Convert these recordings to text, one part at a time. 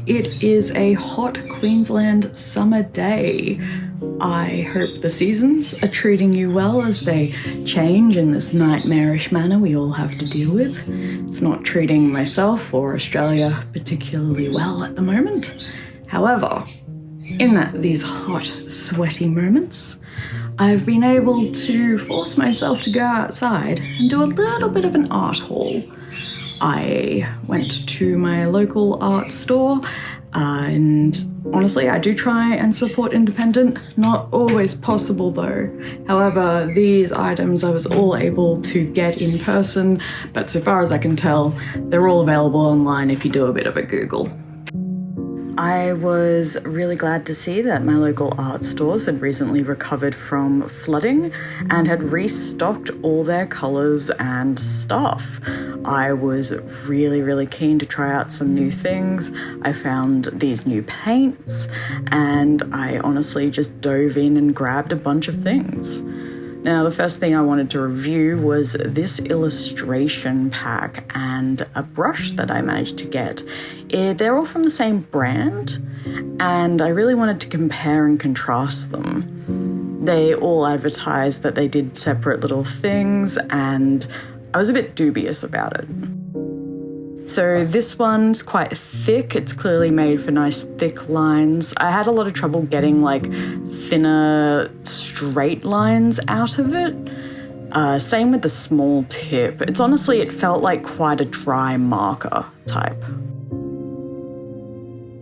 It is a hot Queensland summer day. I hope the seasons are treating you well as they change in this nightmarish manner we all have to deal with. It's not treating myself or Australia particularly well at the moment. However, in these hot, sweaty moments, I've been able to force myself to go outside and do a little bit of an art haul. I went to my local art store and honestly, I do try and support independent. Not always possible though. However, these items I was all able to get in person, but so far as I can tell, they're all available online if you do a bit of a Google. I was really glad to see that my local art stores had recently recovered from flooding and had restocked all their colours and stuff. I was really keen to try out some new things. I found these new paints and I honestly just dove in and grabbed a bunch of things. Now, the first thing I wanted to review was this illustration pack and a brush that I managed to get. They're all from the same brand, and I really wanted to compare and contrast them. They all advertised that they did separate little things, and I was a bit dubious about it. So this one's quite thick. It's clearly made for nice thick lines. I had a lot of trouble getting like thinner straight lines out of it. Same with the small tip. It felt like quite a dry marker type.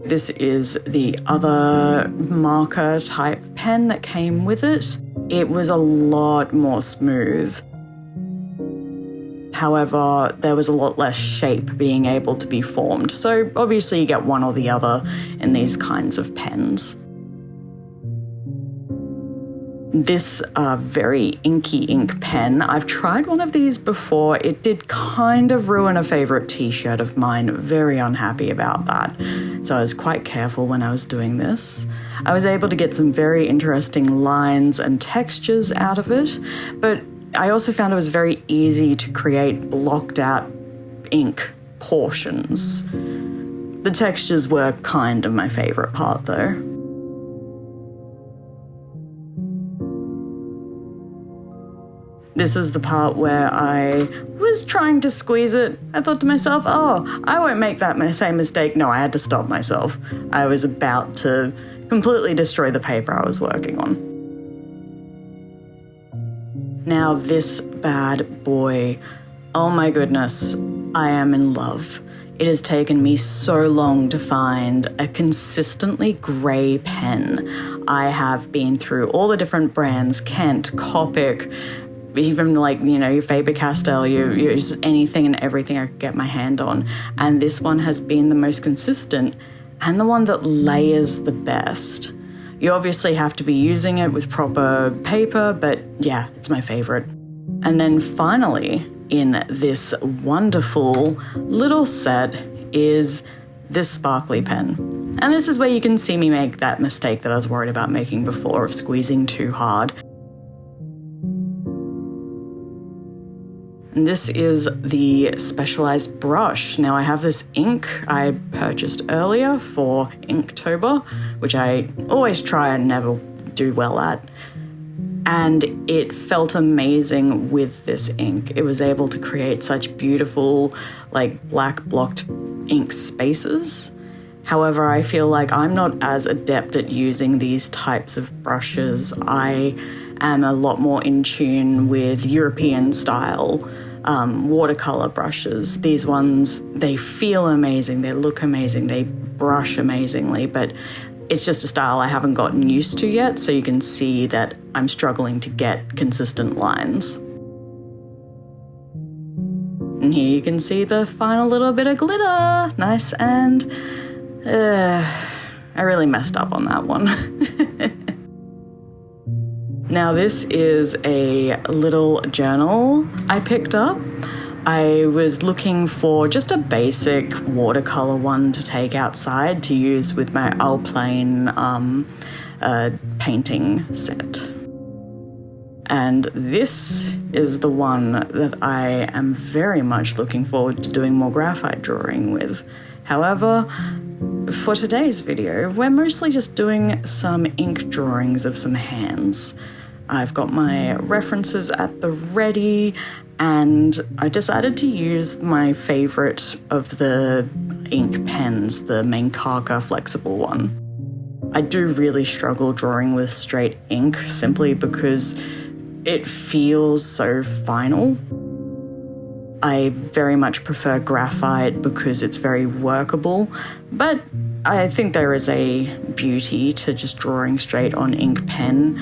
This is the other marker type pen that came with it. It was a lot more smooth. However, there was a lot less shape being able to be formed. So obviously you get one or the other in these kinds of pens. This very inky ink pen, I've tried one of these before. It did kind of ruin a favourite t-shirt of mine. Very unhappy about that. So I was quite careful when I was doing this. I was able to get some very interesting lines and textures out of it, but I also found it was very easy to create blocked out ink portions. The textures were kind of my favourite part though. This was the part where I was trying to squeeze it. I thought to myself, oh, I won't make that same mistake. No, I had to stop myself. I was about to completely destroy the paper I was working on. Now this bad boy, oh my goodness, I am in love. It has taken me so long to find a consistently grey pen. I have been through all the different brands, Kent, Copic, even your Faber-Castell, you just anything and everything I could get my hand on. And this one has been the most consistent and the one that layers the best. You obviously have to be using it with proper paper, but yeah, it's my favorite. And then finally, in this wonderful little set is this sparkly pen. And this is where you can see me make that mistake that I was worried about making before of squeezing too hard. And this is the specialized brush. Now I have this ink I purchased earlier for Inktober, which I always try and never do well at. And it felt amazing with this ink. It was able to create such beautiful, black blocked ink spaces. However, I feel like I'm not as adept at using these types of brushes. I am a lot more in tune with European style watercolor brushes. These ones, they feel amazing, they look amazing, they brush amazingly, but it's just a style I haven't gotten used to yet, so you can see that I'm struggling to get consistent lines. And here you can see the final little bit of glitter. Nice, and I really messed up on that one. Now this is a little journal I picked up. I was looking for just a basic watercolor one to take outside to use with my Alplane painting set. And this is the one that I am very much looking forward to doing more graphite drawing with. However, For today's video, we're mostly just doing some ink drawings of some hands. I've got my references at the ready, and I decided to use my favorite of the ink pens, the Mankaka flexible one. I do really struggle drawing with straight ink simply because it feels so final. I very much prefer graphite because it's very workable, but I think there is a beauty to just drawing straight on ink pen.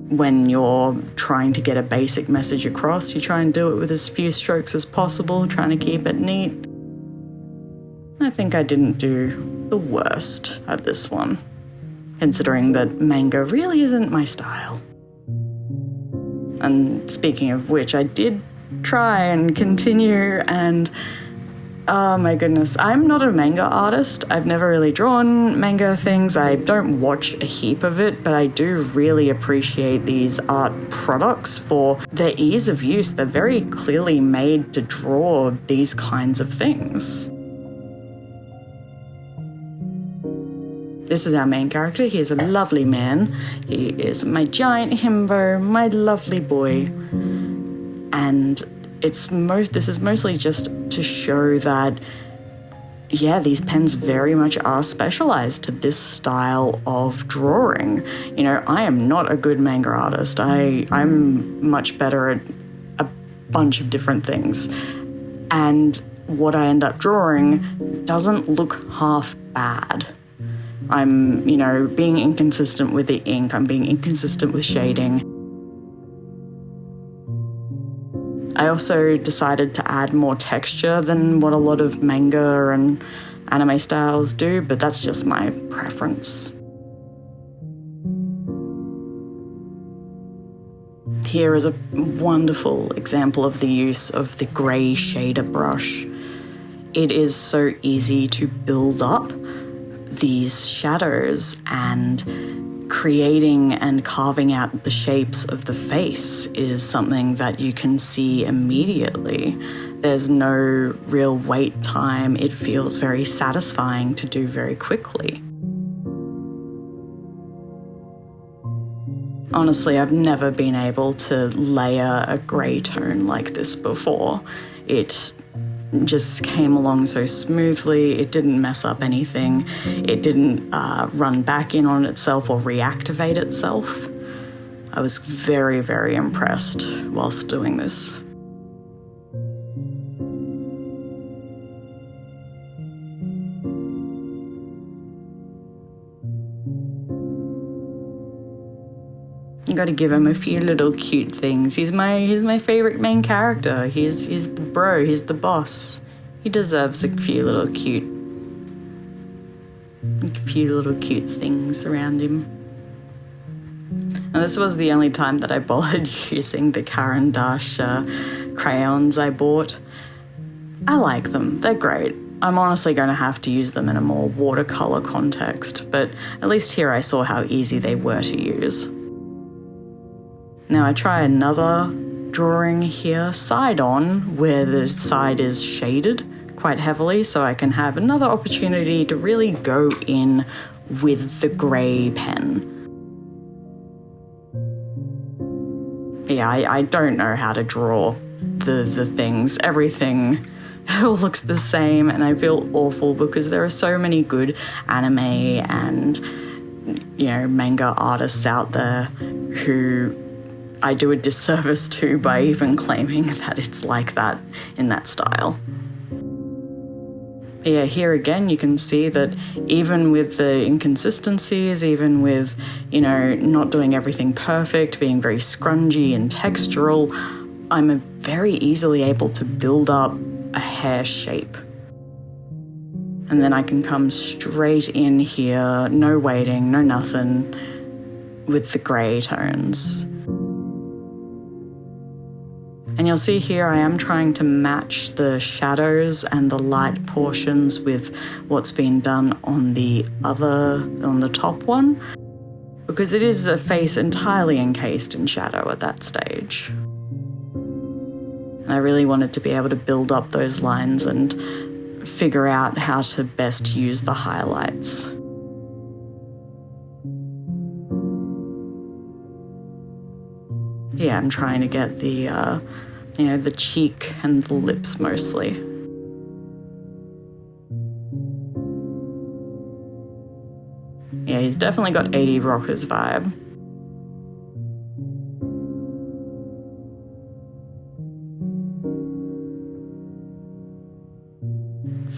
When you're trying to get a basic message across, you try and do it with as few strokes as possible, trying to keep it neat. I think I didn't do the worst at this one, considering that manga really isn't my style. And speaking of which, I did try and continue, and oh my goodness, I'm not a manga artist. I've never really drawn manga things. I don't watch a heap of it, but I do really appreciate these art products for their ease of use. They're very clearly made to draw these kinds of things. This is our main character. He is a lovely man. He is my giant himbo, my lovely boy. And this is mostly just to show that, yeah, these pens very much are specialized to this style of drawing. You know, I am not a good manga artist. I'm much better at a bunch of different things. And what I end up drawing doesn't look half bad. I'm, you know, being inconsistent with the ink. I'm being inconsistent with shading. I also decided to add more texture than what a lot of manga and anime styles do, but that's just my preference. Here is a wonderful example of the use of the grey shader brush. It is so easy to build up these shadows, and creating and carving out the shapes of the face is something that you can see immediately. There's no real wait time. It feels very satisfying to do very quickly. Honestly, I've never been able to layer a grey tone like this before. It just came along so smoothly. It didn't mess up anything. It didn't run back in on itself or reactivate itself. I was very, very impressed whilst doing this. You gotta give him a few little cute things. He's my favorite main character. He's the bro, he's the boss. He deserves a few little cute things around him. And this was the only time that I bothered using the Caran d'Ache crayons I bought. I like them, they're great. I'm honestly going to have to use them in a more watercolor context, but at least here I saw how easy they were to use. Now I try another drawing here, side on, where the side is shaded quite heavily, so I can have another opportunity to really go in with the grey pen. Yeah, I don't know how to draw the things. Everything looks the same, and I feel awful because there are so many good anime and, you know, manga artists out there who I do a disservice to by even claiming that it's like that in that style. Yeah, here again you can see that even with the inconsistencies, even with, you know, not doing everything perfect, being very scrungy and textural, I'm very easily able to build up a hair shape. And then I can come straight in here, no waiting, no nothing, with the grey tones. And you'll see here I am trying to match the shadows and the light portions with what's been done on the top one, because it is a face entirely encased in shadow at that stage. And I really wanted to be able to build up those lines and figure out how to best use the highlights. Yeah, I'm trying to get the, the cheek and the lips mostly. Yeah, he's definitely got 80 Rockers vibe.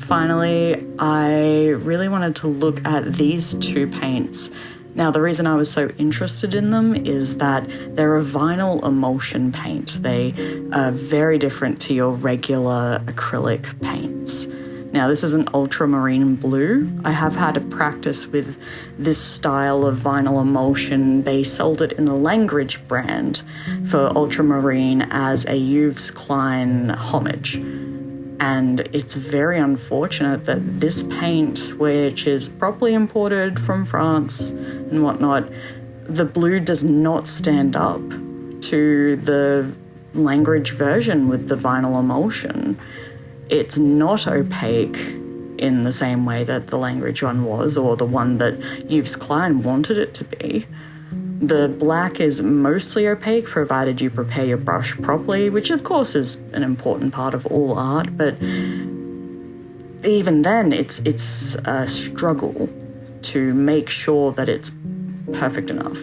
Finally, I really wanted to look at these two paints. Now, the reason I was so interested in them is that they're a vinyl emulsion paint. They are very different to your regular acrylic paints. Now, this is an ultramarine blue. I have had a practice with this style of vinyl emulsion. They sold it in the Langridge brand for ultramarine as a Yves Klein homage. And it's very unfortunate that this paint, which is properly imported from France and whatnot, the blue does not stand up to the Langridge version with the vinyl emulsion. It's not opaque in the same way that the Langridge one was, or the one that Yves Klein wanted it to be. The black is mostly opaque, provided you prepare your brush properly, which of course is an important part of all art, but even then, it's a struggle to make sure that it's perfect enough.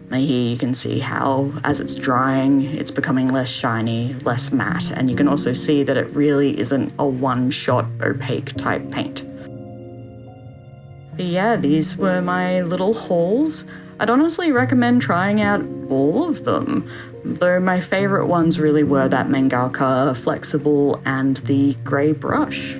Now here you can see how, as it's drying, it's becoming less shiny, less matte, and you can also see that it really isn't a one-shot opaque type paint. But yeah, these were my little hauls. I'd honestly recommend trying out all of them, though my favourite ones really were that Mangaka Flexible and the grey brush.